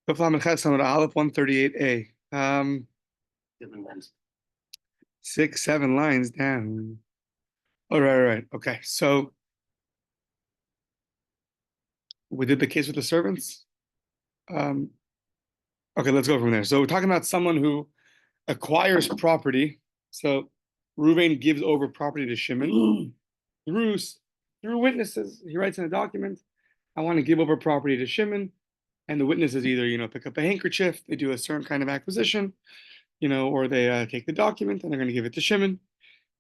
Aleph 138a. 6, 7 lines down. All right. Okay, so we did the case with the servants. Okay, let's go from there. So we're talking about someone who acquires property. So Reuven gives over property to Shimon through witnesses. He writes in a document, I want to give over property to Shimon. And the witnesses either, pick up a handkerchief, they do a certain kind of acquisition, or they take the document and they're going to give it to Shimon.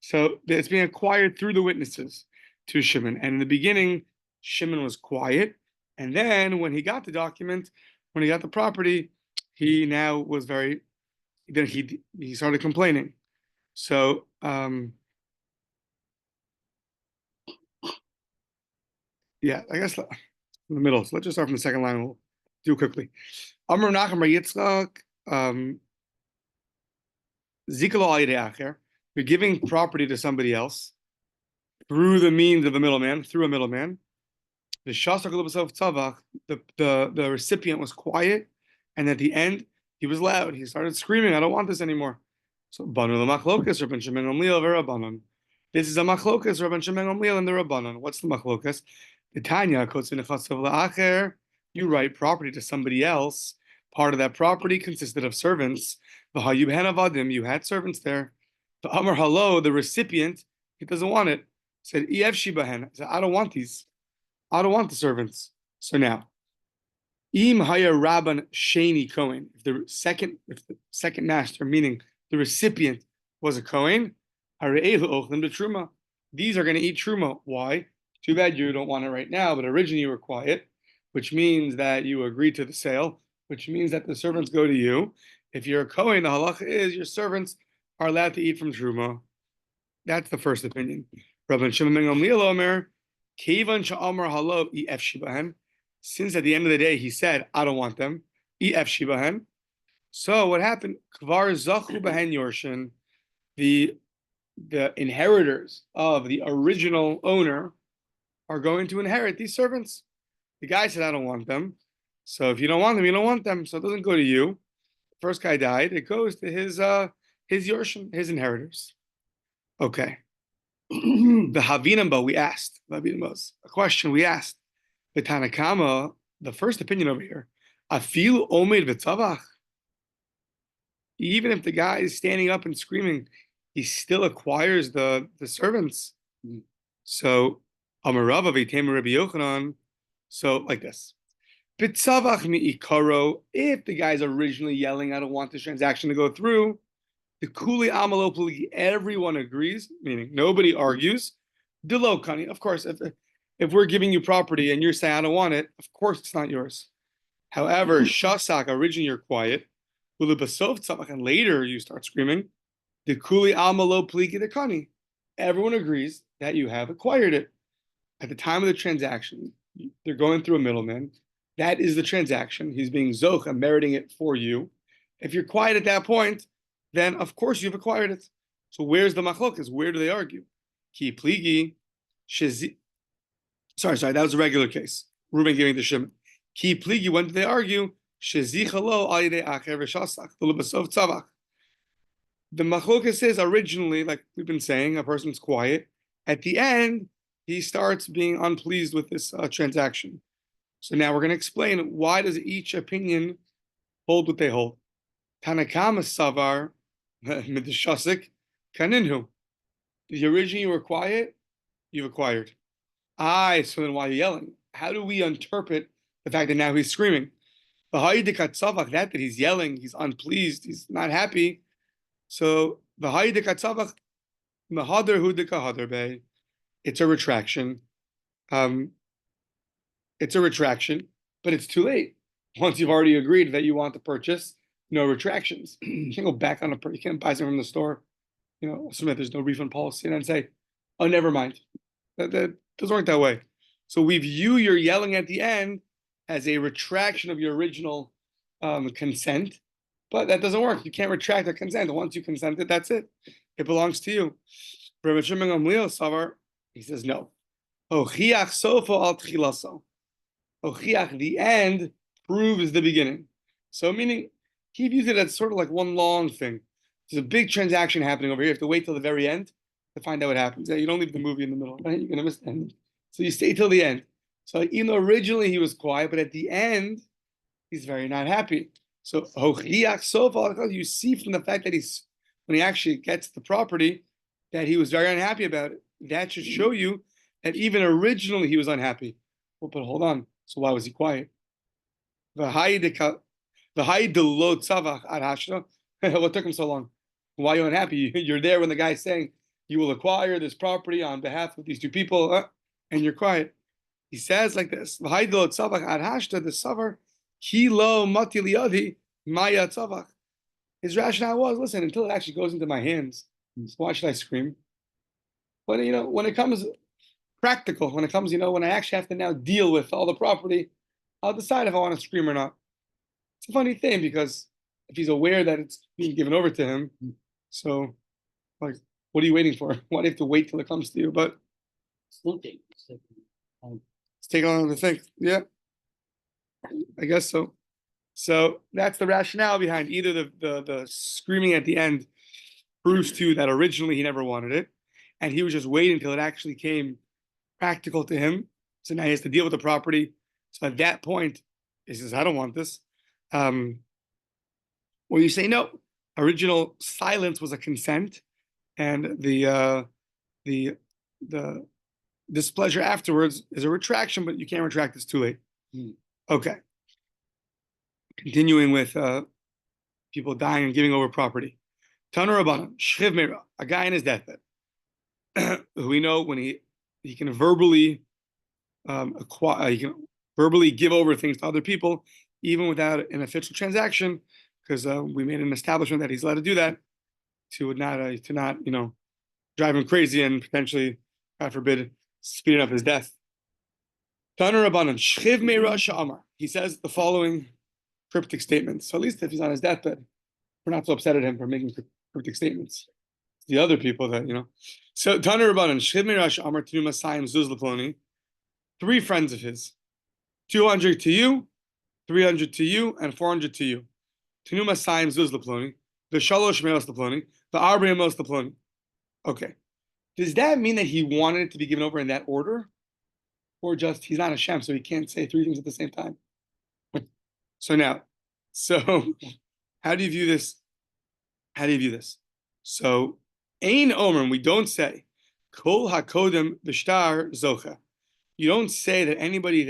So it's being acquired through the witnesses to Shimon. And in the beginning, Shimon was quiet. And then when he got the document, when he got the property, he now was then he started complaining. So, yeah, I guess in the middle. So let's just start from the second line. We'll do it quickly. Amar Nachum Bar Yitzchak, Zikalo al yedei acher. You're giving property to somebody else through the means of a middleman, through a middleman. The recipient was quiet, and at the end he was loud. He started screaming, "I don't want this anymore." So Banu l'machlokas Rabban Shimon Gamliel v'Rabbanan. This is a machlokas Rabban Shimon Gamliel and the Rabbanan. What's the machlokas? The Tanya kotz v'nechasav la'acher. You write property to somebody else. Part of that property consisted of servants. V'hayu b'hen avadim. You had servants there. The Amar Halo, the recipient, he doesn't want it. Said Ef Shibahen. Said, I don't want these. I don't want the servants. So now, Im Haya Rabban Sheni Kohen. If the second master, meaning the recipient, was a Kohen, Hare'elu Ochlim B'Truma. These are going to eat Truma. Why? Too bad you don't want it right now, but originally you were quiet, which means that you agreed to the sale, which means that the servants go to you. If you're a Kohen, the halacha is your servants are allowed to eat from Truma. That's the first opinion. Rabban Shimon ben Gamliel Omer, Kevan Sha'amar Halo Ef Shibahen. Since at the end of the day he said, I don't want them, Ef Shibahen. So what happened? Kvar Zachu Behen Yorshin, the inheritors of the original owner are going to inherit these servants. The guy said, I don't want them. So if you don't want them, you don't want them. So it doesn't go to you. The first guy died. It goes to his Yorshin, his inheritors. Okay. The Havinamba we asked. A question we asked. The Tanakama, the first opinion over here. Afilu Omed v'Tzavach. Even if the guy is standing up and screaming, he still acquires the servants. So Amarava v'Teimu Rabbi Yochanan. So like this. B'Tzavach mi'ikaro. If the guy's originally yelling, I don't want this transaction to go through. The kuli amalo pligi, everyone agrees, meaning nobody argues. Dilo kani, of course, if we're giving you property and you're saying I don't want it, of course it's not yours. However, shasak, originally you're quiet, ulibasov tzavach, and later you start screaming. The kuli amalo pligi the kani, everyone agrees that you have acquired it. At the time of the transaction, they're going through a middleman. That is the transaction. He's being zocha, meriting it for you. If you're quiet at that point, then of course you've acquired it. So where's the machlokas? Where do they argue? Ki pligi, sorry, that was a regular case. Reuben giving the Shimon. Ki pligi, when do they argue? Shezichalo ayidei acher v'shasak, l'basov tzavach. The machlokas is originally, like we've been saying, a person's quiet. At the end, he starts being unpleased with this transaction. So now we're going to explain why does each opinion hold what they hold. Tanakama savar midashasik kaninhu. The originally you were quiet, you've acquired. So then why are you yelling? How do we interpret the fact that now he's screaming? That he's yelling, he's unpleased, he's not happy. So it's a retraction. It's a retraction, but it's too late. Once you've already agreed that you want the purchase, no retractions. You can't go back on you can't buy something from the store, assume that there's no refund policy and then say, oh, never mind. That doesn't work that way. So we view your yelling at the end as a retraction of your original consent, but that doesn't work. You can't retract the consent. Once you consented, that's it. It belongs to you. Rabbi Shimon Gamliel Savar, he says no. Ochiach sofo al tchilaso. Ochiach, the end proves the beginning. So meaning he views it as sort of like one long thing. There's a big transaction happening over here. You have to wait till the very end to find out what happens. You don't leave the movie in the middle, right? You're gonna miss the end. So you stay till the end. So even though originally he was quiet, but at the end, he's very not happy. So you see from the fact that when he actually gets the property, that he was very unhappy about it. That should show you that even originally he was unhappy. Well, but hold on. So why was he quiet? What took him so long? Why are you unhappy? You're there when the guy's saying you will acquire this property on behalf of these two people, and you're quiet. He says like this: the savar kilo mati liadi maya tzavach. His rationale was, listen, until it actually goes into my hands, so why should I scream? But when it comes practical, when it comes, when I actually have to now deal with all the property, I'll decide if I want to scream or not. It's a funny thing because if he's aware that it's being given over to him, so like, what are you waiting for? Why do you have to wait till it comes to you? But it's taking long to think. Yeah, I guess so. So that's the rationale behind either the screaming at the end proves to you that originally he never wanted it, and he was just waiting until it actually came practical to him. So now he has to deal with the property. So at that point, he says, I don't want this. Or you say, no, original silence was a consent, and the displeasure afterwards is a retraction, but you can't retract, it's too late. Okay. Continuing with people dying and giving over property. Taner Rabbanan, Shchiv Meira, a guy in his deathbed, who we know when he can verbally acquire, he can verbally give over things to other people, even without an official transaction, because we made an establishment that he's allowed to do that to not drive him crazy and potentially, God forbid, speeding up his death. Taner Rabbanan, Shchiv Meira Sha'amar. He says the following cryptic statements. So at least if he's on his deathbed, we're not so upset at him for making cryptic statements. It's the other people that. So Taner Rabbanan, Shchiv Meira Sha'amar Tinu Masayim Zuz Laploni. 3 friends of his, 200 to you, 300 to you, and 400 to you. Tinu Masayim Zuz Laploni. The Shalosh Meos Laploni. The Arba Meos Laploni. Okay. Does that mean that he wanted it to be given over in that order? Or just he's not a Shem, so he can't say 3 things at the same time? So how do you view this? So, Ein Omer, we don't say, Kol HaKodem B'shtar Zocha. You don't say that anybody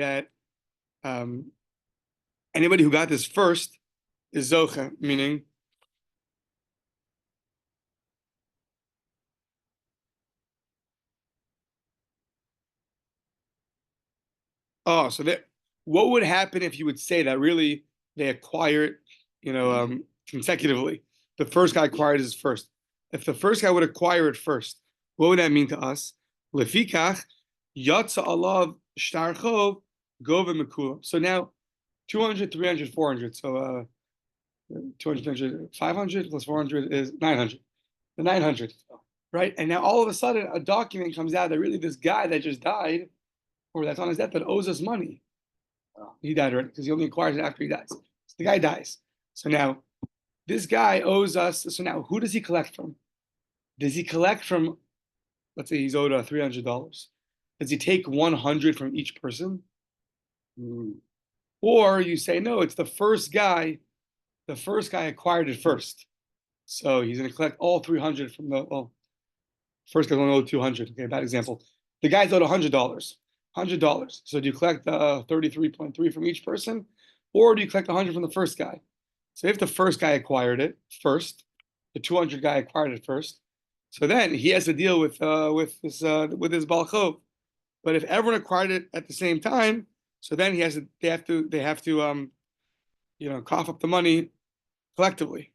who got this first is Zocha, meaning so what would happen if you would say that really they acquire it, consecutively? The first guy acquired his first. If the first guy would acquire it first, what would that mean to us? Lefikach yatsa alav shtar chov gova mekulam. So now 200, 300, 400. So 200, 300, 500 plus 400 is 900. The 900, right? And now all of a sudden a document comes out that really this guy that just died, or that's on his deathbed, owes us money. He died already because he only acquires it after he dies. So the guy dies. So now this guy owes us. So now who does he collect from? Does he collect from, let's say he's owed $300. Does he take 100 from each person? Or you say, no, it's the first guy. The first guy acquired it first. So he's going to collect all 300 from first guy only owed 200. Okay, bad example. The guy's owed $100. $100. So do you collect 33.3 from each person, or do you collect 100 from the first guy? So if the first guy acquired it first, the 200 guy acquired it first, so then he has to deal with his balchov. But if everyone acquired it at the same time, so then they have to cough up the money collectively.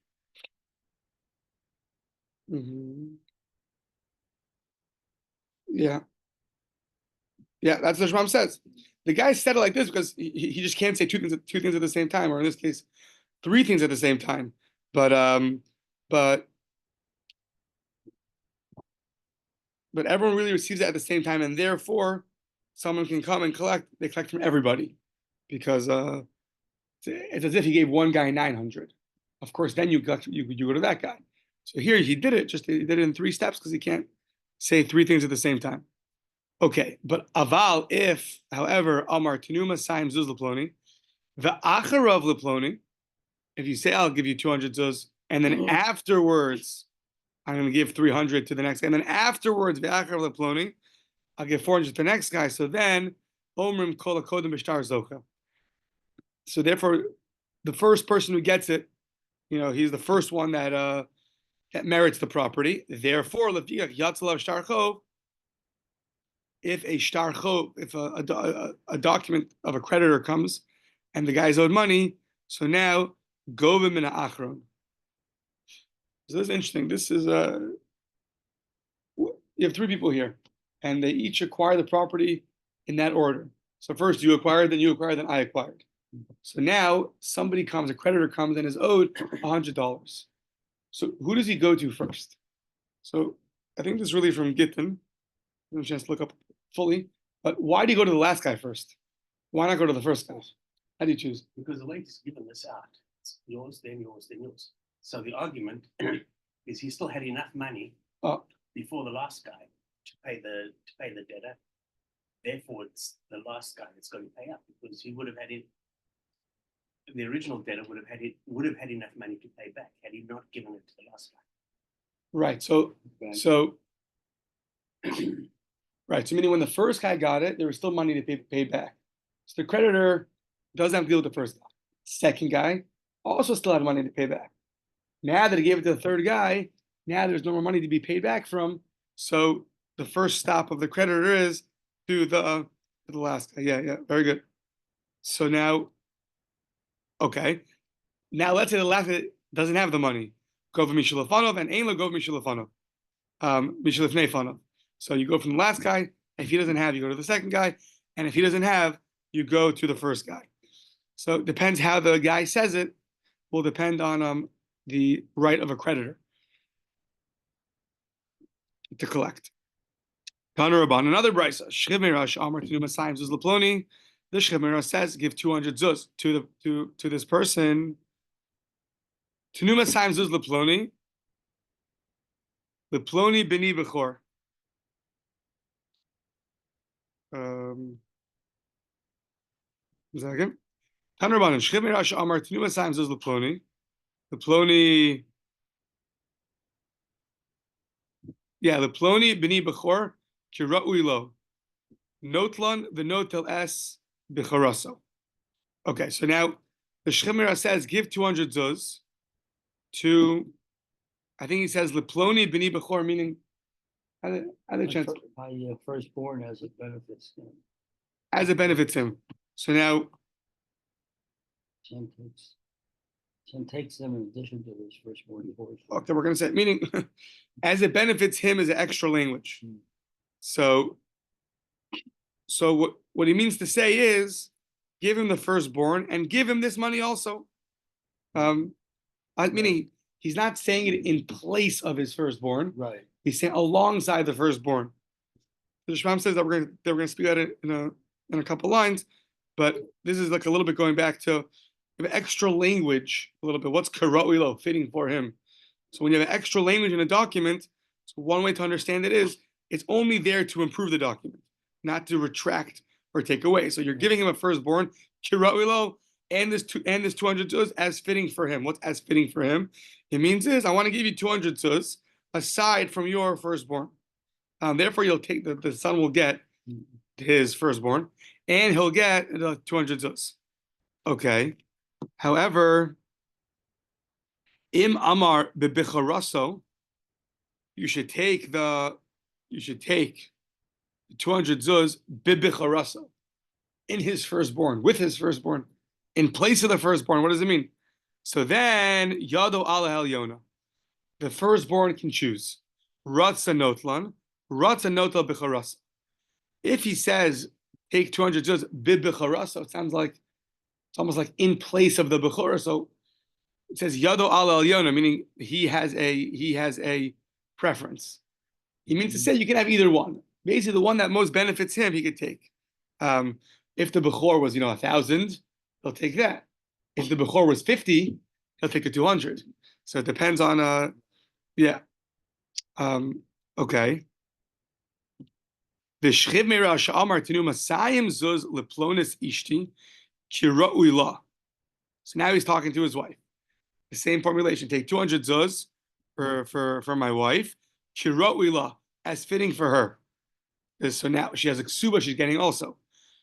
Yeah. Yeah, that's what Shmuel says. The guy said it like this because he just can't say two things at the same time, or in this case, 3 things at the same time. But everyone really receives it at the same time, and therefore someone can come and collect. They collect from everybody because It's as if he gave one guy 900. Of course, then you go to that guy. So here he did it, he did it in 3 steps because he can't say 3 things at the same time. Okay, but aval, if, however, Amar Tenuma Saim Zuz Leploni, the Acharav Leploni, if you say I'll give you 200 zuz, and then afterwards I'm going to give 300 to the next guy, and then afterwards the Acharav Leploni, I'll give 400 to the next guy. So then Omrim Kol HaKodim B'Shtar Zocha. So therefore, the first person who gets it, he's the first one that merits the property. Therefore, Lefiach Yatzalav Shtar Chov, if a shtar chov, if a document of a creditor comes and the guy's owed money, so now govim in achron. So this is interesting. This is you have 3 people here, and they each acquire the property in that order. So first you acquired, then I acquired. So now a creditor comes and is owed $100. So who does he go to first? So I think this is really from Gittin. I have a chance to look up fully. But why do you go to the last guy first? Why not go to the first guy? How do you choose? Because the lady's given this out. It's yours, then yours, then yours. So the argument is he still had enough money before the last guy to pay the debtor. Therefore, it's the last guy that's going to pay up because he would have had it. The original debtor would have had enough money to pay back had he not given it to the last guy. Right. So right. So meaning when the first guy got it, there was still money to pay back. So the creditor doesn't have to deal with the first guy. Second guy also still had money to pay back. Now that he gave it to the third guy, now there's no more money to be paid back from. So the first stop of the creditor is to the last guy. Yeah. Very good. So now, okay. Now let's say the last guy doesn't have the money. Gov Mishulafanov and Ein Lo Gov Mishulafanov. Mishulafnei Fanov. So you go from the last guy. If he doesn't have, you go to the second guy. And if he doesn't have, you go to the first guy. So it depends how the guy says it. Will depend on the right of a creditor to collect. Tana Rabban, another brisa. Shchimirash Amar Tenuma Saim Zuz Leploni. The Shchimira says give 200 zuz to this person. Tenuma Saim Zuz Leploni. Leploni Bini Bechor. Second. Tana Rabban, Shchimirash Amar Tenuma Saim Zuz Leploni. Leploni. Yeah, Leploni Bini Bechor. Kira'uilo. Notlan the notel s b'charaso. Okay, so now the Shchimira says give 200 zuz to, I think he says Leploni B'ni Bechor, meaning how they chance my firstborn as it benefits him. As it benefits him. So now 10 takes them in addition to his firstborn divorce. Okay, we're going to say meaning as it benefits him is an extra language. So what he means to say is give him the firstborn and give him this money also. Meaning he's not saying it in place of his firstborn. Right. He's saying alongside the firstborn. The Shmuel says that we're going to speak about it in a couple lines, but this is like a little bit going back to extra language a little bit. What's kara'ilo, fitting for him? So when you have an extra language in a document, so one way to understand it is it's only there to improve the document, not to retract or take away. So you're giving him a firstborn, kira'ilo, and this 200 zuz as fitting for him. What's as fitting for him? It means is I want to give you 200 zuz aside from your firstborn. Therefore, you'll take the son will get his firstborn, and he'll get the 200 zuz. Okay. However, im amar bebicharaso, you should take the 200 zuz bibicharaso in his firstborn, with his firstborn, in place of the firstborn. What does it mean? So then yado ala Yona, the firstborn can choose ratza notlan notal bicharasa. If he says take 200 zuz bibicharasa, it sounds like it's almost like in place of the bechora. So it says yado ala Yona, meaning he has a preference. He means to say you can have either one. Basically, the one that most benefits him, he could take. If the bechor was 1,000, he'll take that. If the Bechor was 50, he'll take the 200. So it depends on yeah. Okay. The Shchiv Meira Sha'amar Tenu Masayim Zuz Leplonis Ishti Kira'ui La. So now he's talking to his wife. The same formulation. Take 200 zuz for my wife. Kira'ui La, as fitting for her. So now she has a ksuba she's getting also.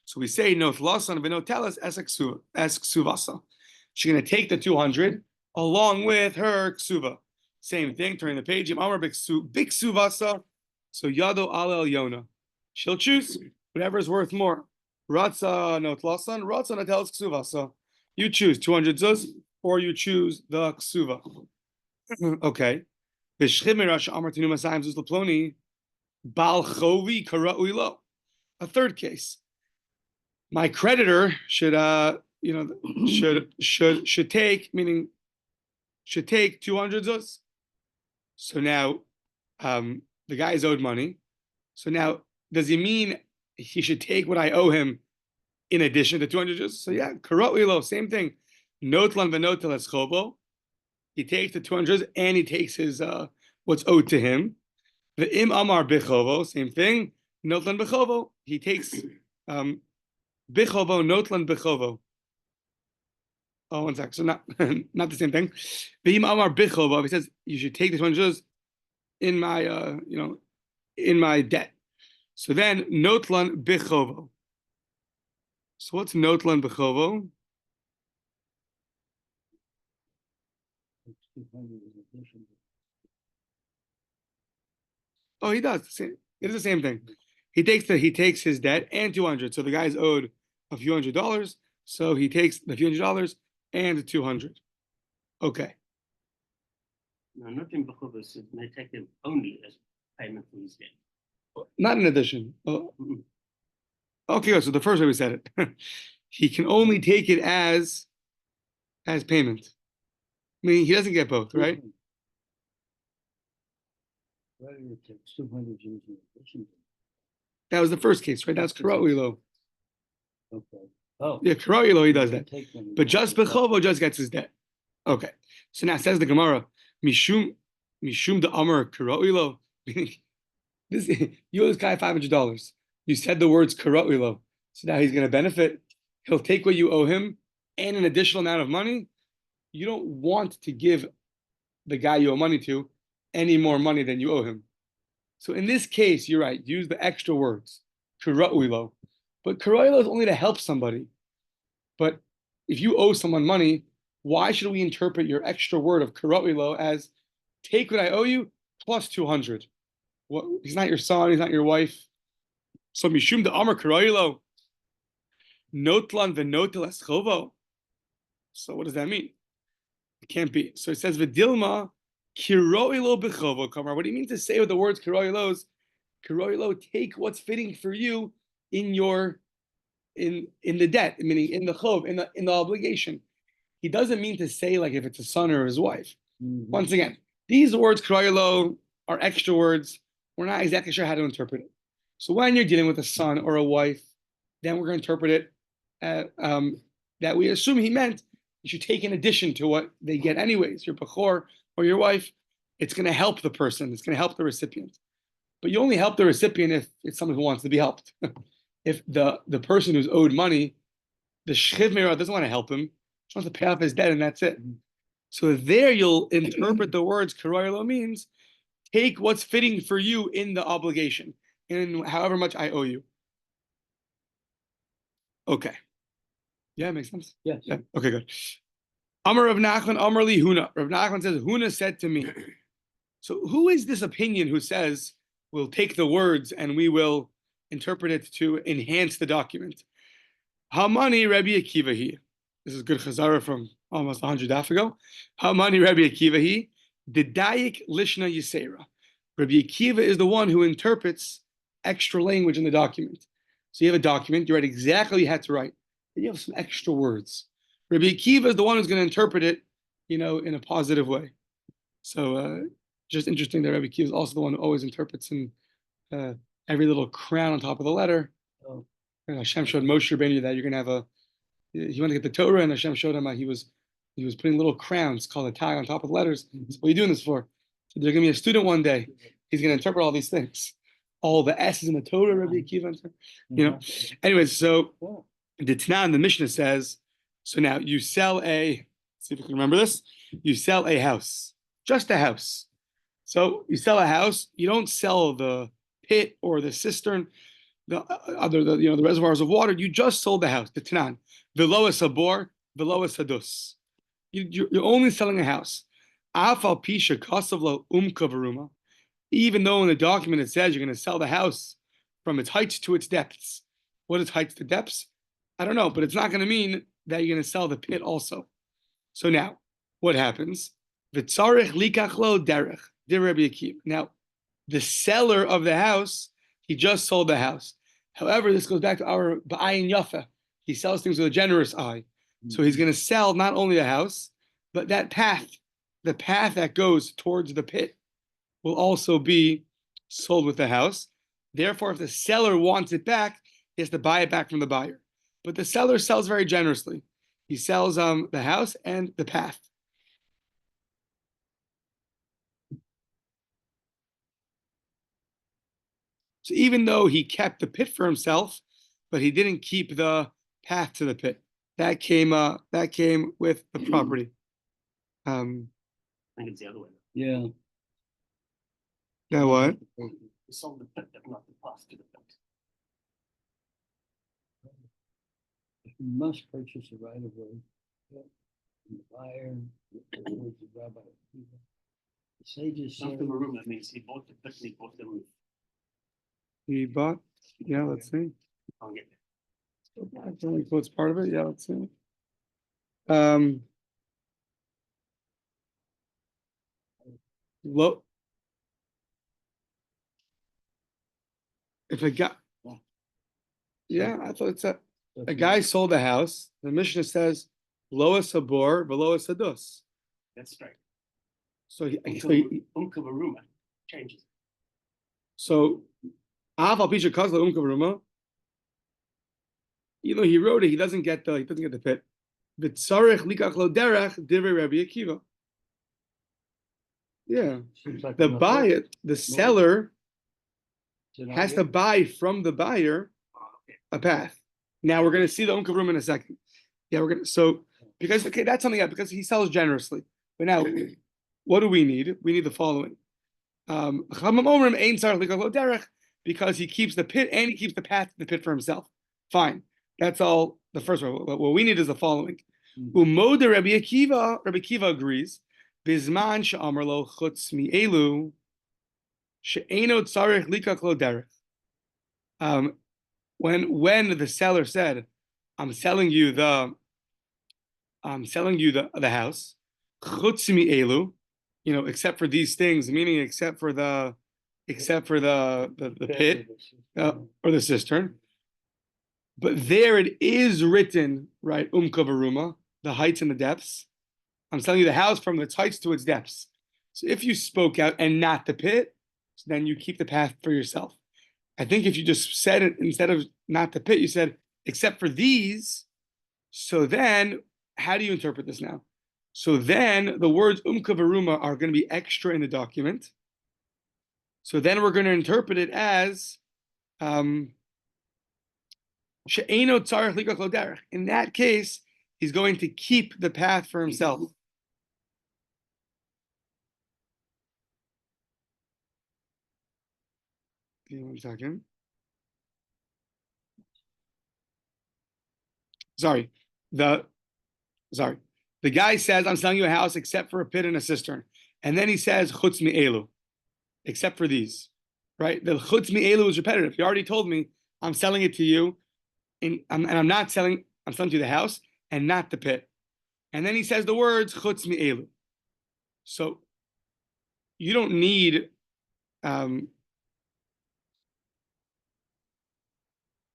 So we say no thlasan v'no telas es ksuvasa. She's going to take the 200 along with her ksuva. Same thing. Turning the page. Amar biksuvasa. So yado alel yona. She'll choose whatever is worth more. Ratza no thlasan. Ratza no telas ksuvasa. You choose 200 zuz or you choose the ksuva. Okay. V'shchimirash amar tinu masayim zuz leploni. Bal chovi kara'ui lo. A third case. My creditor should should take 200 zuz. So now the guy is owed money. So now does he mean he should take what I owe him in addition to 200 zuz? So yeah, kara'ui lo, same thing. Notlan v'notel es chobo. He takes the 200 and he takes his what's owed to him. The im amar bichovo, same thing. Notlan bichovo. He takes bichovo, notlan bichovo. Oh, one sec. So not not the same thing. The im amar bichovo. He says you should take this one just in my in my debt. So then notlan bichovo. So what's notlan bichovo? Oh, he does. It is the same thing. He takes his debt and 200. So the guy's owed a few $100s. So he takes the few $100s and the 200. Okay. No, not in Bechuvas. They take them only as payment for his debt. Not in addition. Okay, so the first way we said it. He can only take it as payment. Meaning he doesn't get both, right? That was the first case, right? That's kara'ui lo. Okay. Oh. Yeah, kara'ui lo, he does that. But just bechovo just gets his debt. Okay. So now says the Gemara, mishum the amar kara'ui lo. This you owe this guy $500. You said the words kara'ui lo. So now he's going to benefit. He'll take what you owe him and an additional amount of money. You don't want to give the guy you owe money to any more money than you owe him. So in this case, you're right. Use the extra words, kara'ui lo. But kara'ui lo is only to help somebody. But if you owe someone money, why should we interpret your extra word of kara'ui lo as take what I owe you plus 200? What? He's not your son. He's not your wife. So mishum de amar kara'ui lo. Notlan v'notel es chovo. So what does that mean? It can't be. So it says v'dilma kiroi lo b'chovo kamar. What do you mean to say with the words kiroi lo's? Kiroi lo, take what's fitting for you in your in the debt, meaning in the chov, in the obligation. He doesn't mean to say like if it's a son or his wife. Mm-hmm. Once again, these words kiroi lo are extra words. We're not exactly sure how to interpret it. So when you're dealing with a son or a wife, then we're going to interpret it that we assume he meant you should take in addition to what they get anyways, your bechor or your wife. It's going to help the person. It's going to help the recipient. But you only help the recipient if it's someone who wants to be helped. If the person who's owed money, the shchiv meira doesn't want to help him, just wants to pay off his debt and that's it. So there you'll interpret the words karoi lo means take what's fitting for you in the obligation, in however much I owe you. Okay. Yeah, it makes sense. Yeah. Okay, good. Amar Rav Nachman, Amar li Huna. Rav Nachman says, Huna said to me. So who is this opinion who says we'll take the words and we will interpret it to enhance the document? Hamani Rabbi Akiva he. This is good chazara from almost 100 daf ago. Hamani Rabbi Akiva he. Didayik lishna yisera. Rabbi Akiva is the one who interprets extra language in the document. So you have a document, you write exactly what you had to write. Then you have some extra words. Rabbi Akiva is the one who's going to interpret it, in a positive way. So just interesting that Rabbi Akiva is also the one who always interprets in every little crown on top of the letter. Oh. And Hashem showed Moshe Rabbeinu that you're going to have He went to get the Torah, and Hashem showed him how he was putting little crowns called a tag on top of the letters. So what are you doing this for? So there's gonna be a student one day. He's gonna interpret all these things, all the S's in the Torah, Rabbi Akiva, you know. Anyways, so the Tanah in the Mishnah says, so now you sell a. See if you can remember this. You sell a house, just a house. So you sell a house. You don't sell the pit or the cistern, the reservoirs of water. You just sold the house, the Tanan. V'lo sabor, v'lo sadus. You're only selling a house. Afal pisha kasavlo umkavaruma. Even though in the document it says you're going to sell the house from its heights to its depths. What is heights to depths? I don't know, but it's not going to mean that you're going to sell the pit also. So now, what happens? V'tzarich likachlo derech. Now, the seller of the house, he just sold the house. However, this goes back to our ba'ayin yafa. He sells things with a generous eye. So he's going to sell not only the house, but that path, the path that goes towards the pit, will also be sold with the house. Therefore, if the seller wants it back, he has to buy it back from the buyer. But the seller sells very generously. He sells the house and the path. So even though he kept the pit for himself, but he didn't keep the path to the pit. That came with the property. I think it's the other way. Yeah. Yeah, what? You sold the pit, but not the path to the pit. You must purchase a right of way. From the buyer, towards the rabbi. The sages say. Not the room, that means he bought the pit and he bought the roof. He bought, yeah, let's see. I'll get there. I only quotes part of it. Yeah, let's see. Low. If a guy, yeah, I thought it's a guy sold a house. The Mishnah says, "Loas habor, veloas sadus." That's straight. So Umkavaruma changes. So Aval Pisha Kazla Umkavaruma. Even though he wrote it, he doesn't get the pit. V'tzarech likach lo derech divrei Rabbi Akiva. Yeah, Like the buyer, the seller has to to. buy from the buyer a path. Now we're going to see the Umkav room in a second. Yeah, we're going to, because that's something because he sells generously. But now, what do we need? We need the following. Because he keeps the pit and he keeps the path to the pit for himself. Fine. That's all the first one. What we need is the following. Umoda Rabbi Akiva agrees. Bizman she'amar lo chutz mi'elu she'eno tzarich likach lo derech. When the seller said, "I'm selling you the house," chutz mi'elu, except for these things, meaning except for the pit or the cistern. But there it is written, right? Umkavaruma, the heights and the depths. I'm selling you the house from its heights to its depths. So if you spoke out and not the pit, so then you keep the path for yourself. I think if you just said it instead of not the pit, you said except for these. So then, how do you interpret this now? So then the words umkavaruma are going to be extra in the document. So then we're going to interpret it as she'eno tzarich likach lo derech. In that case, he's going to keep the path for himself. Give me 1 second. Sorry. The guy says, "I'm selling you a house except for a pit and a cistern." And then he says, "Chutz mi'elu," except for these, right? The chutz mi'elu is repetitive. He already told me, I'm selling it to you, and I'm selling to you the house and not the pit. And then he says the words, chutz mi'elu. So you don't need,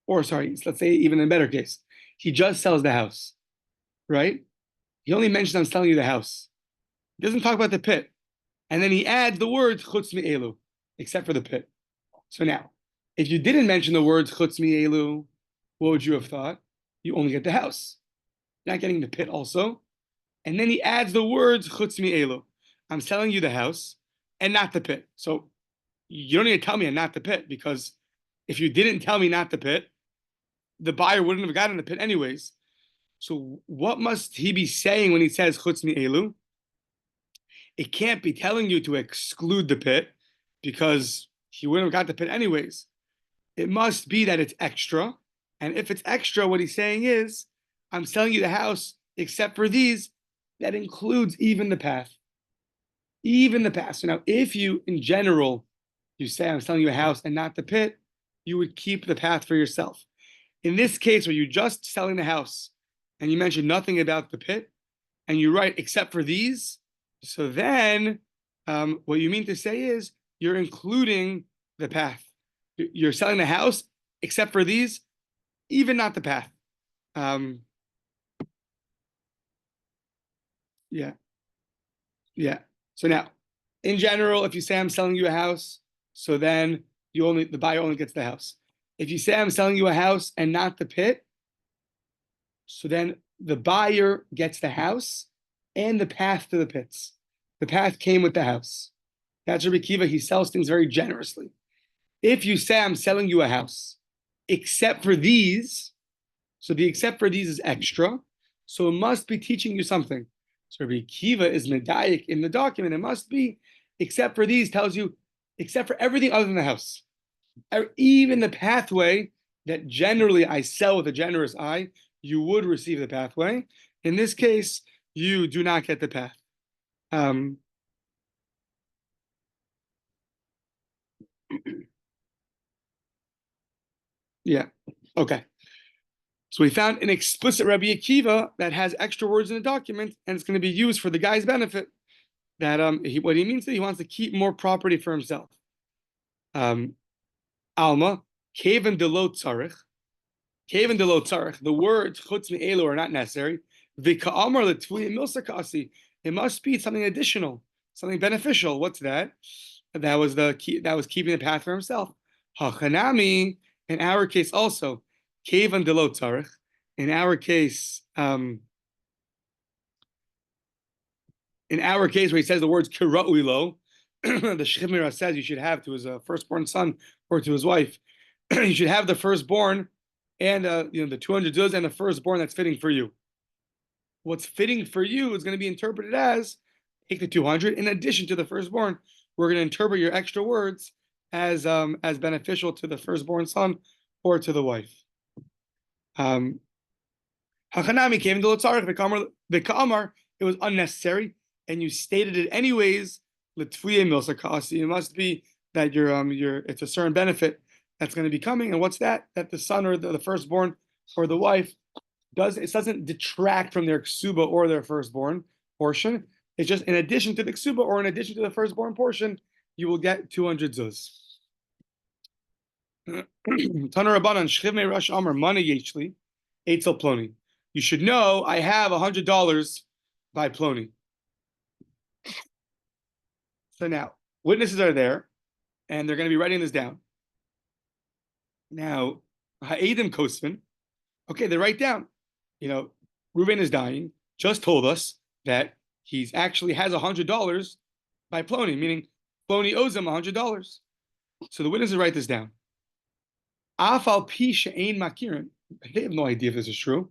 let's say even in a better case, he just sells the house, right? He only mentions, "I'm selling you the house." He doesn't talk about the pit. And then he adds the words chutz mi'elu, except for the pit. So now, if you didn't mention the words chutz mi'elu, what would you have thought? You only get the house. you're not getting the pit also. And then he adds the words chutz mi'elu. I'm selling you the house and not the pit. So you don't need to tell me and not the pit, because if you didn't tell me not the pit, the buyer wouldn't have gotten the pit anyways. So what must he be saying when he says chutz mi'elu? It can't be telling you to exclude the pit, because he wouldn't have got the pit anyways. It must be that it's extra. And if it's extra, what he's saying is, I'm selling you the house except for these. That includes even the path. Even the path. So now, if you, in general, you say, I'm selling you a house and not the pit, you would keep the path for yourself. In this case, where you're just selling the house and you mention nothing about the pit, and you write except for these, so then what you mean to say is you're including the path. You're selling the house except for these, even not the path. Yeah. So now, in general, if you say I'm selling you a house, so then the buyer only gets the house. If you say I'm selling you a house and not the pit, so then the buyer gets the house and the path to the pits. The path came with the house. That's Rabbi Kiva. He sells things very generously. If you say I'm selling you a house, except for these, so the except for these is extra, so it must be teaching you something. So Rabbi Kiva is medayik in the document. It must be, except for these tells you, except for everything other than the house. Even the pathway that generally I sell with a generous eye, you would receive the pathway. In this case, you do not get the path. Yeah. Okay. So we found an explicit Rabbi Akiva that has extra words in the document, and it's going to be used for the guy's benefit. That what he means is he wants to keep more property for himself. Alma, kaven de lo tzarich. Kaven de lo tzarich. The words chutz mi'elu are not necessary. V'ka'amar l'tvuya milsakasi. It must be something additional, something beneficial. What's that? That was keeping the path for himself. Hachanami, in our case also, kaven de lo tzarich. In our case, where he says the words kira'ui lo, the Shechimira says you should have to his firstborn son or to his wife, you should have the firstborn and the 200 zuz and the firstborn that's fitting for you. What's fitting for you is going to be interpreted as take the 200 in addition to the firstborn. We're going to interpret your extra words as beneficial to the firstborn son or to the wife. Hachanami came to Lotzarech v'ka'amar. It was unnecessary, and you stated it anyways. L'tvuya milsakasi. It must be that it's a certain benefit that's going to be coming, and what's that? That the son or the firstborn or the wife doesn't detract from their ksuba or their firstborn portion. It's just in addition to the ksuba or in addition to the firstborn portion, you will get 200 zuz. Taner Rabbanan Shchivmei Rosh Amar Mana Yechli Eitzel Ploni. You should know I have $100 by Ploni. So now witnesses are there, and they're going to be writing this down. Now Ha'edim Kosvin. Okay, they write down. Reuven is dying. Just told us that he's actually has $100 by Ploni, meaning Ploni owes him $100. So the witnesses write this down. Afal pi she'ein makirin. They have no idea if this is true.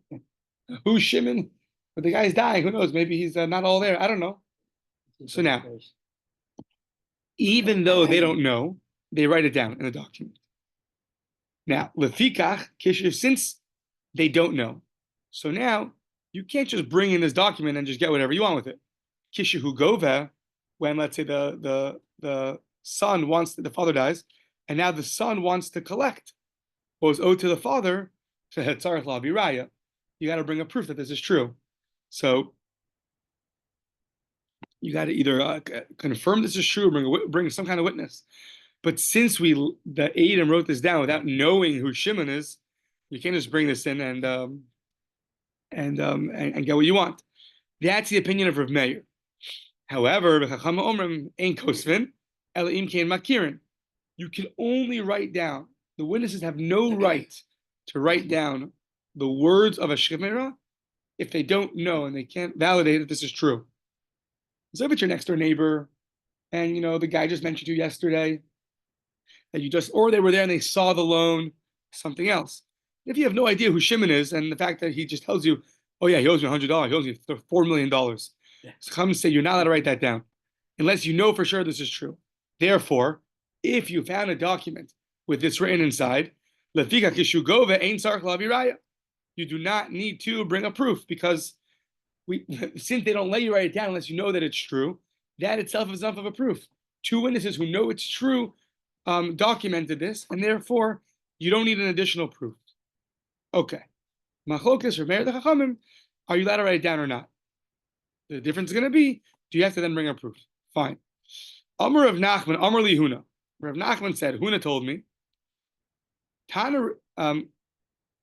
Who's Shimon? But the guy's dying. Who knows? Maybe he's not all there. I don't know. So now, even though they don't know, they write it down in the document. Now, lefikach kishu, since they don't know, so now you can't just bring in this document and just get whatever you want with it. Kishu gova, when let's say the son the father dies, and now the son wants to collect what was owed to the father. So tzarich la biraya. You got to bring a proof that this is true. So you got to either confirm this is true or bring some kind of witness. But since the Eidim wrote this down without knowing who Shimon is, you can't just bring this in and get what you want. That's the opinion of Rav Meir. However, you can only write down. The witnesses have no right to write down the words of a shchimera if they don't know and they can't validate that this is true. So if it's your next door neighbor, and the guy just mentioned to you yesterday that or they were there and they saw the loan, something else. If you have no idea who Shimon is, and the fact that he just tells you, oh yeah, he owes me $100, he owes me $4 million. So come and say you're not allowed to write that down, unless you know for sure this is true. Therefore, if you found a document with this written inside, you do not need to bring a proof, because since they don't let you write it down unless you know that it's true, that itself is enough of a proof. Two witnesses who know it's true documented this, and therefore you don't need an additional proof. Okay. Machlokas or Meir the Chachamim, are you allowed to write it down or not? The difference is going to be, do you have to then bring a proof? Fine. Amar of Nachman, Amar li Huna. Rav Nachman said, Huna told me, Tana, Amar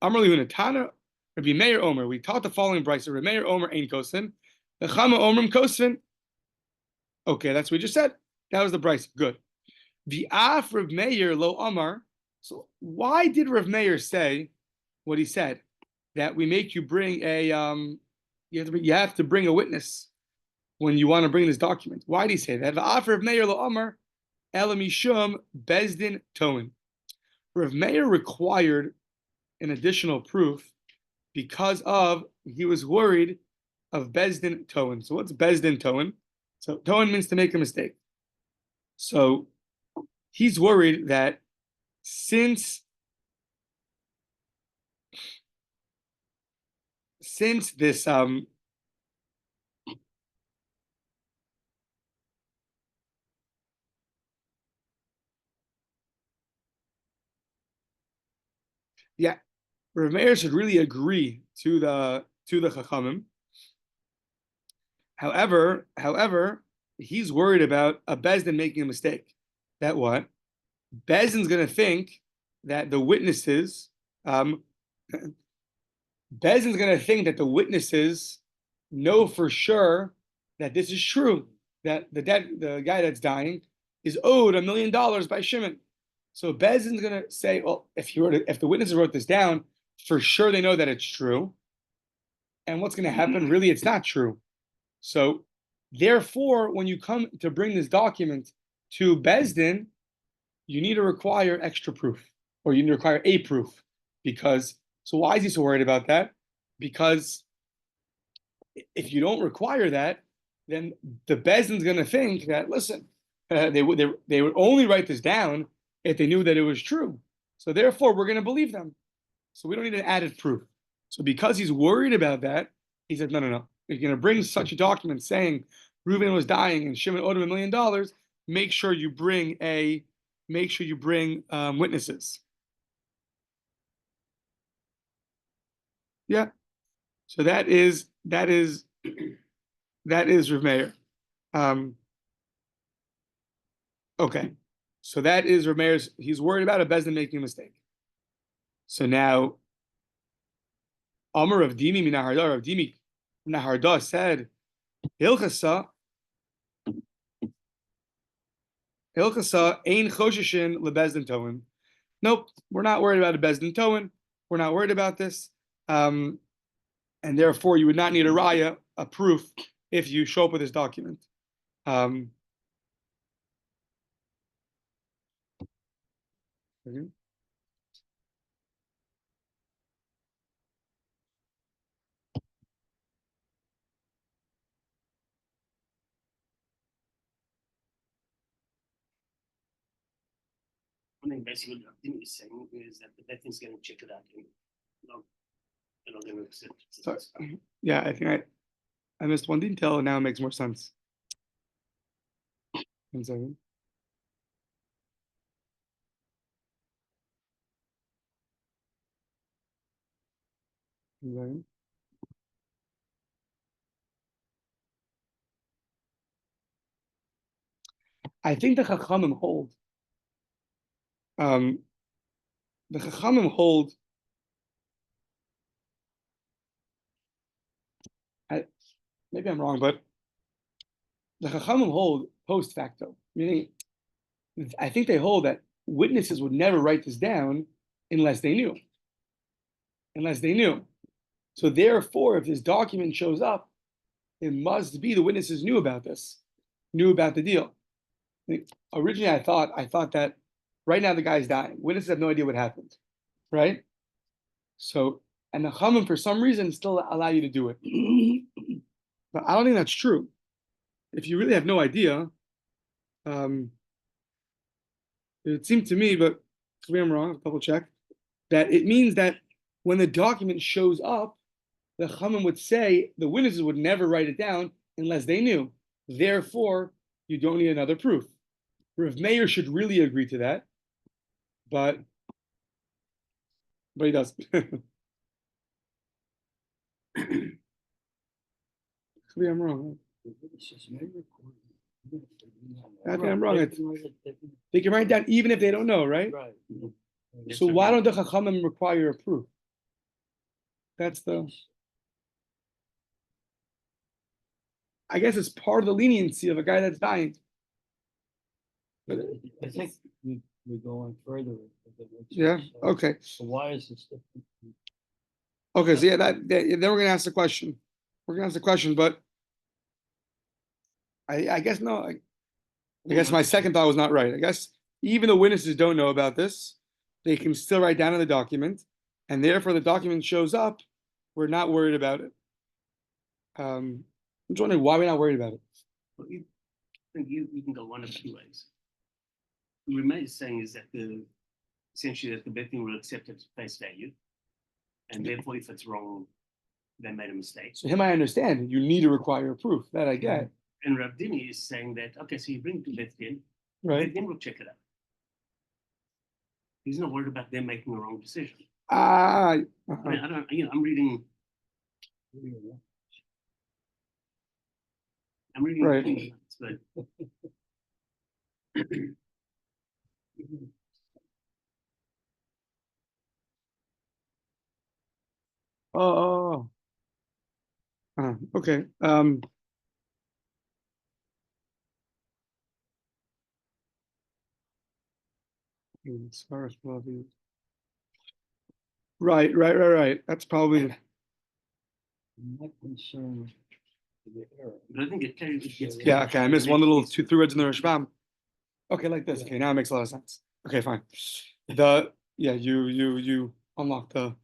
li Huna, Tana, Rabbi Meir Omer, we taught the following brisa, Rabbi Meir Omer ain't kosin, the Chama Omerim kosin. Okay, that's what we just said. That was the brisa. Good. The Af Rav Meir lo Amar. So why did Rav Meir say what he said? That we make you bring you have to bring a witness when you want to bring this document. Why did he say that? The Af Rav Meir lo Amar elamishum bezdin toin. Rav Meir required an additional proof because he was worried of bezdin toin. So what's bezdin toin? So toin means to make a mistake. So he's worried that since this Rav Meir should really agree to the Chachamim. However, he's worried about a Bezdin making a mistake. That what? Bezdin's going to think that the witnesses, know for sure that this is true, that the guy that's dying is owed $1 million by Shimon. So Bezdin's going to say, well, if the witnesses wrote this down, for sure they know that it's true. And what's going to happen? Really, it's not true. So therefore, when you come to bring this document to Bezdin, you need to require extra proof, or you need to require a proof. So why is he so worried about that? Because if you don't require that, then the Bezdin's going to think that, listen, they would only write this down if they knew that it was true. So therefore, we're going to believe them. So we don't need an added proof. So because he's worried about that, he said, no. If you're going to bring such a document saying Reuven was dying and Shimon owed him $1 million, make sure you bring witnesses. Yeah. So that is Rav Meir. Okay. So that is Rav Meir's. He's worried about a Bezdin making a mistake. So now, Amar of Dimi Minaharda, Rav Dimi Minaharda said, Hilchasa ein choshishin lebezdin toin. Nope, we're not worried about a bezdin toin. We're not worried about this, and therefore you would not need a raya, a proof, if you show up with this document. One thing basically what Abdin is saying is that the Betin's going to check it out and they're not going to accept it. Yeah, I think I missed one detail and now it makes more sense. 1 second. I think the Chachamim hold. The Chachamim hold. Maybe I'm wrong, but the Chachamim hold post facto. Meaning, I think they hold that witnesses would never write this down unless they knew. So therefore, if this document shows up, it must be the witnesses knew about this, knew about the deal. Originally, I thought that right now the guy's dying. Witnesses have no idea what happened, right? So, and the Chachamim, for some reason, still allow you to do it. But I don't think that's true. If you really have no idea, it seemed to me, but maybe I'm wrong, I'll double check, that it means that when the document shows up, the Chachamim would say the witnesses would never write it down unless they knew. Therefore, you don't need another proof. Rav Meir should really agree to that, but he doesn't. Maybe I'm wrong. I think I'm wrong. They can write down even if they don't know, right? Right. So why don't the Chachamim require a proof? That's the. I guess it's part of the leniency of a guy that's dying. But I think we go on further. Yeah. Okay. So why is this different? Okay. So yeah, then we're gonna ask the question. We're gonna ask the question, but I guess no. I guess my second thought was not right. I guess even the witnesses don't know about this, they can still write down in the document, and therefore the document shows up. We're not worried about it. I'm just wondering why we're not worried about it. Well, you can go one of two ways. What Rema is saying is that essentially that the bet thing will accept it at face value, and therefore if it's wrong, they made a mistake. So him, I understand. You need to require a proof. That I get. And Rav Dimi is saying that, okay, so you bring it to Bet Din, Right. Bet Din will check it out. He's not worried about them making a wrong decision. Ah. I mean, I don't, I'm reading. Right. But Oh. Okay. Right. That's probably. I'm not concerned with the error. I think it carries. Yeah. Okay. I missed one little three words in the Rishbam. Okay, like this. Okay, now it makes a lot of sense. Okay, fine. You unlock the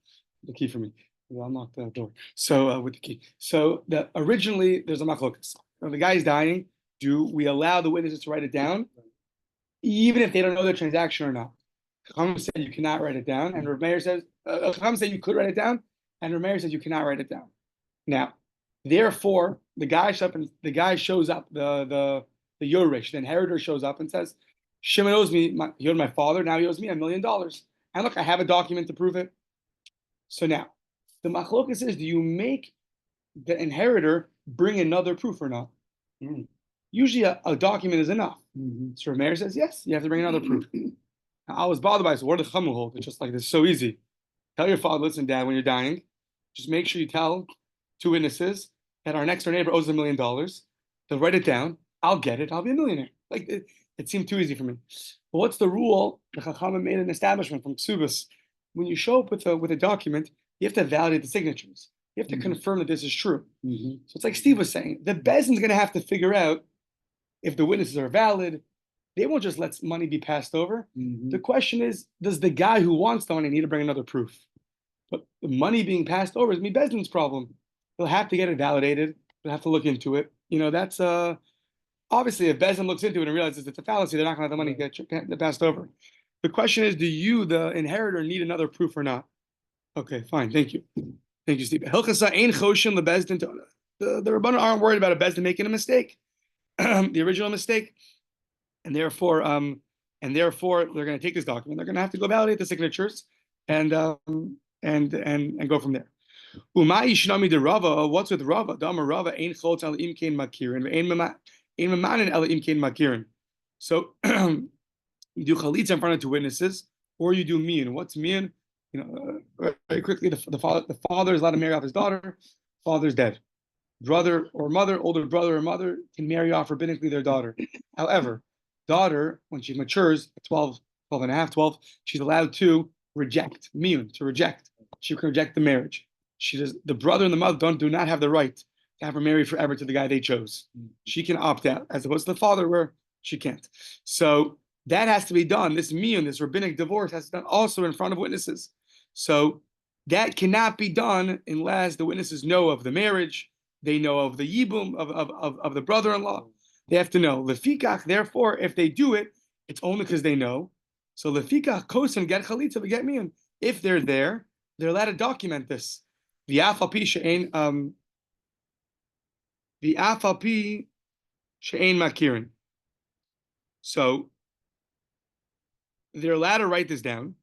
key for me. You unlock the door. So with the key. So originally there's a machlokas. The guy's dying. Do we allow the witnesses to write it down, even if they don't know the transaction or not? Chachamim said you cannot write it down, and Rav Meir says Chachamim said you could write it down, and Rav Meir says you cannot write it down. Now, therefore, the guy shows up. The Yoresh, the inheritor, shows up and says, Shimon owes me, he owed my father, now he owes me $1 million. And look, I have a document to prove it. So now, the machlokas is, do you make the inheritor bring another proof or not? Usually a document is enough. So Rav Meir says, yes, you have to bring another proof. Now, I was bothered by it, so what did the Chachamim hold? It's just like this, so easy. Tell your father, listen, Dad, when you're dying, just make sure you tell two witnesses that our next door neighbor owes $1 million. They'll write it down. I'll get it. I'll be a millionaire. Like it seemed too easy for me. But what's the rule? The Chachamim made an establishment from Ksubas. When you show up with a document, you have to validate the signatures. You have to confirm that this is true. So it's like Steve was saying, the Bezdin's going to have to figure out if the witnesses are valid. They won't just let money be passed over. The question is, does the guy who wants the money need to bring another proof? But the money being passed over is Bezdin's problem. They'll have to get it validated. They'll have to look into it. That's obviously, if Bezdin looks into it and realizes it's a fallacy, they're not going to have the money get passed over. The question is, do you, the inheritor, need another proof or not? Okay, fine. Thank you. Thank you, Steve. Hilchasa ein choshen lebezdin. The Rabbanan aren't worried about a Bezdin making a mistake, the original mistake, and therefore they're going to take this document. They're going to have to go validate the signatures and go from there. Umay shnami de Rava. What's with Rava? Dama Rava ein chotz al imkein makirin ein mamanin el imkein makirin. So you do chalitza in front of two witnesses, or you do mian. What's mian? Very quickly, the father is allowed to marry off his daughter. Father's dead. Brother or mother, older brother or mother can marry off rabbinically their daughter. However, daughter, when she matures at 12 and a half, 12, she's allowed to reject mian, to reject. She can reject the marriage. the brother and the mother do not have the right to have her married forever to the guy they chose. She can opt out, as opposed to the father, where she can't. So that has to be done. This miyun, this rabbinic divorce, has to be done also in front of witnesses. So that cannot be done unless the witnesses know of the marriage, they know of the yibum of the brother-in-law. They have to know. Lefikach, therefore, if they do it, it's only because they know. So lefikach kosen get chalitza get miyun. If they're there, they're allowed to document this. The afalpi she'ein makirin. So they're allowed to write this down.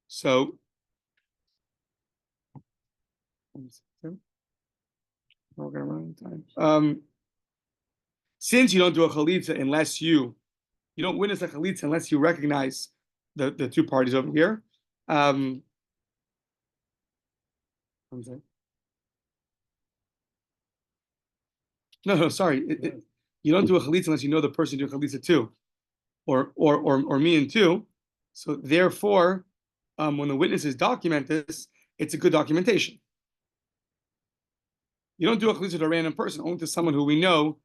So since you don't do a chalitza unless you don't witness a chalitza unless you recognize the two parties over here. No, sorry. You don't do a chalitza unless you know the person doing chalitza too, or me and two. So therefore, when the witnesses document this, it's a good documentation. You don't do a chalitza to a random person, only to someone who we know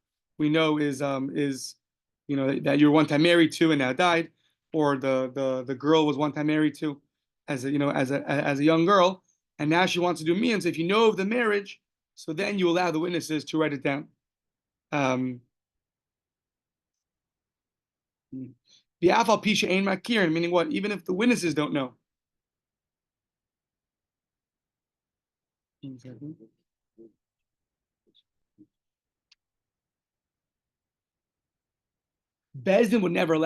is that you're one time married to and now died, or the girl was one time married to as a young girl, and now she wants to do miyun. So if you know of the marriage, so then you allow the witnesses to write it down. The afal pisha ain makirin, meaning what? Even if the witnesses don't know. Beis Din would never allow